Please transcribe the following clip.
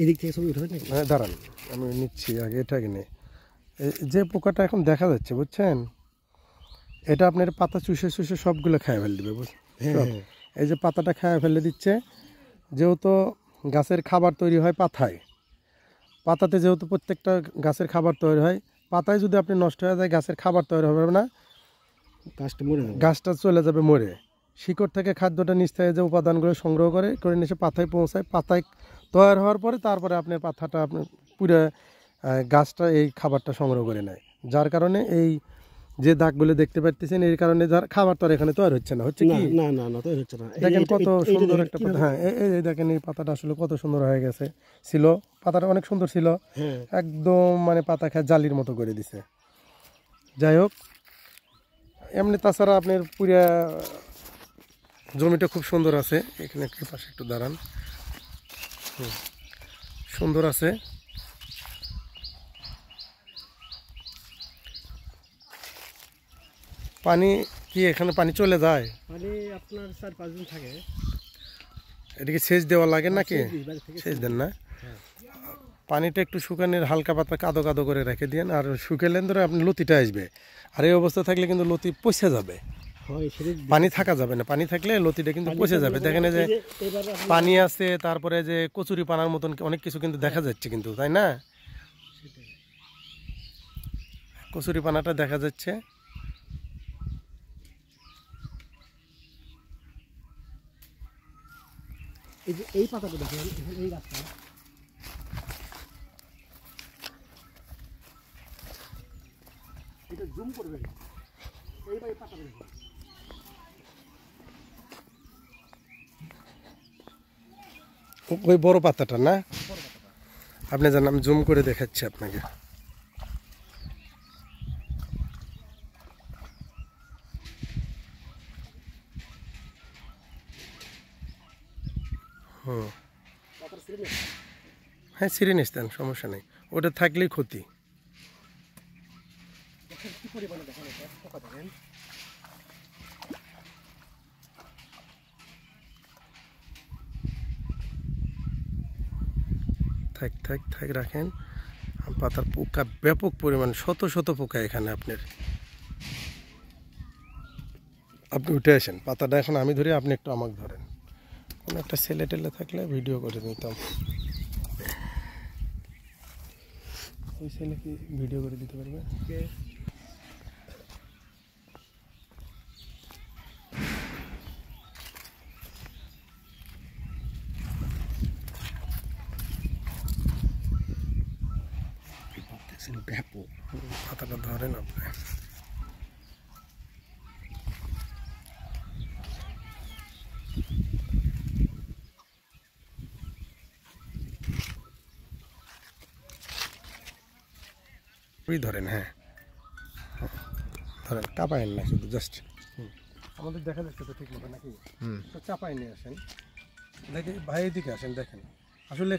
এদিক থেকে ছবি উঠাবেন নাকি? হ্যাঁ দাঁড়ান, আমি নিচ্ছি আগে এটাকে নিয়ে। যে পোকাটা এখন দেখা যাচ্ছে বুঝছেন, এটা আপনার পাতা চুষে চুষে সবগুলো খেয়ে ফেলে দিবে বুঝছেন। এই যে পাতাটা খেয়ে ফেলে দিচ্ছে, যেহেতু গাছের খাবার তৈরি হয় পাতায়, পাতাতে যেহেতু প্রত্যেকটা গাছের খাবার তৈরি হয়, পাতায় যদি আপনি নষ্ট হয়ে যায় গাছের খাবার তৈরি হবে না, গাছটা মরে যাবে, গাছটা চলে যাবে মরে। শিকড় থেকে খাদ্যটা নিচ থেকে যে উপাদানগুলো সংগ্রহ করে নিয়ে এসে পাতায় পৌঁছায়, পাতায় তৈরি হওয়ার পরে তারপরে আপনার পাতাটা আপনার পুরো গাছটা এই খাবারটা সংগ্রহ করে নেয়। যার কারণে এই যে দাগগুলো দেখতে পাচ্ছেন, এই কারণে যার খাবার তো আর এখানে তৈরি হচ্ছে না। হচ্ছে কি না না না তৈরি হচ্ছে না। দেখেন কত সুন্দর একটা পাতা। হ্যাঁ এই দেখেন এই পাতাটা আসলে কত সুন্দর হয়ে গেছে। ছিল পাতাটা অনেক সুন্দর ছিল, একদম মানে পাতা খায় জালির মতো করে দিছে। যাই হোক, এমনি তাছাড়া আপনার পুরা জমিটা খুব সুন্দর আছে। এখানে একটু পাশে একটু দাঁড়ান, সুন্দর আছে। পানি কি এখানে পানি চলে যায়? পানি আপনার 4-5 দিন থাকে। এদিকে সেচ দেওয়া লাগে নাকি? সেচ দেন না? পানিটা একটু শুকানোর হালকা পাতলা কাদো কাদো করে রেখে দিন, আর শুকালেন ধরে আপনি লতিটা আসবে। আর এই অবস্থা থাকলে কিন্তু লতি পচে যাবে, পানি থাকা যাবে না। পানি থাকলে লতিটা কিন্তু পচে যাবে। দেখেন যে পানি আছে, তারপরে যে কচুরি পানার মতন অনেক কিছু কিন্তু দেখা যাচ্ছে কিন্তু, তাই না? কচুরি পানাটা দেখা যাচ্ছে। এই যে এই পাতাটা দেখেন, এই গাছটা এটা জুম করবেন, এইবার এই পাতাটা দেখেন। ওই বড় পাতাটা না? আপনি জানেন, আমি জুম করে দেখাচ্ছি আপনাকে। হ্যাঁ ছিঁড়ে নিস দেন, সমস্যা নেই, ওটা থাকলেই ক্ষতি। থাক থাক থাক রাখেন। পাতার পোকা ব্যাপক পরিমাণ, শত শত পোকা এখানে আপনার। আপনি উঠে আসেন, পাতাটা এখন আমি ধরি, আপনি একটু আমাকে ধরেন। কোনো একটা ছেলে টেলে থাকলে ভিডিও করে নিতাম। ওই ছেলে কি ভিডিও করে দিতে পারবে? ব্যাপক পাতাটা ধরেন আপনি। ধরেন, হ্যাঁ ধরেন, চাপায়েন না, শুধু জাস্ট আমাদের দেখা যাচ্ছে তো ঠিক মতো নাকি? তো চাপাই নিয়ে আসেন। দেখি ভাই এদিকে আসেন, দেখেন আসলে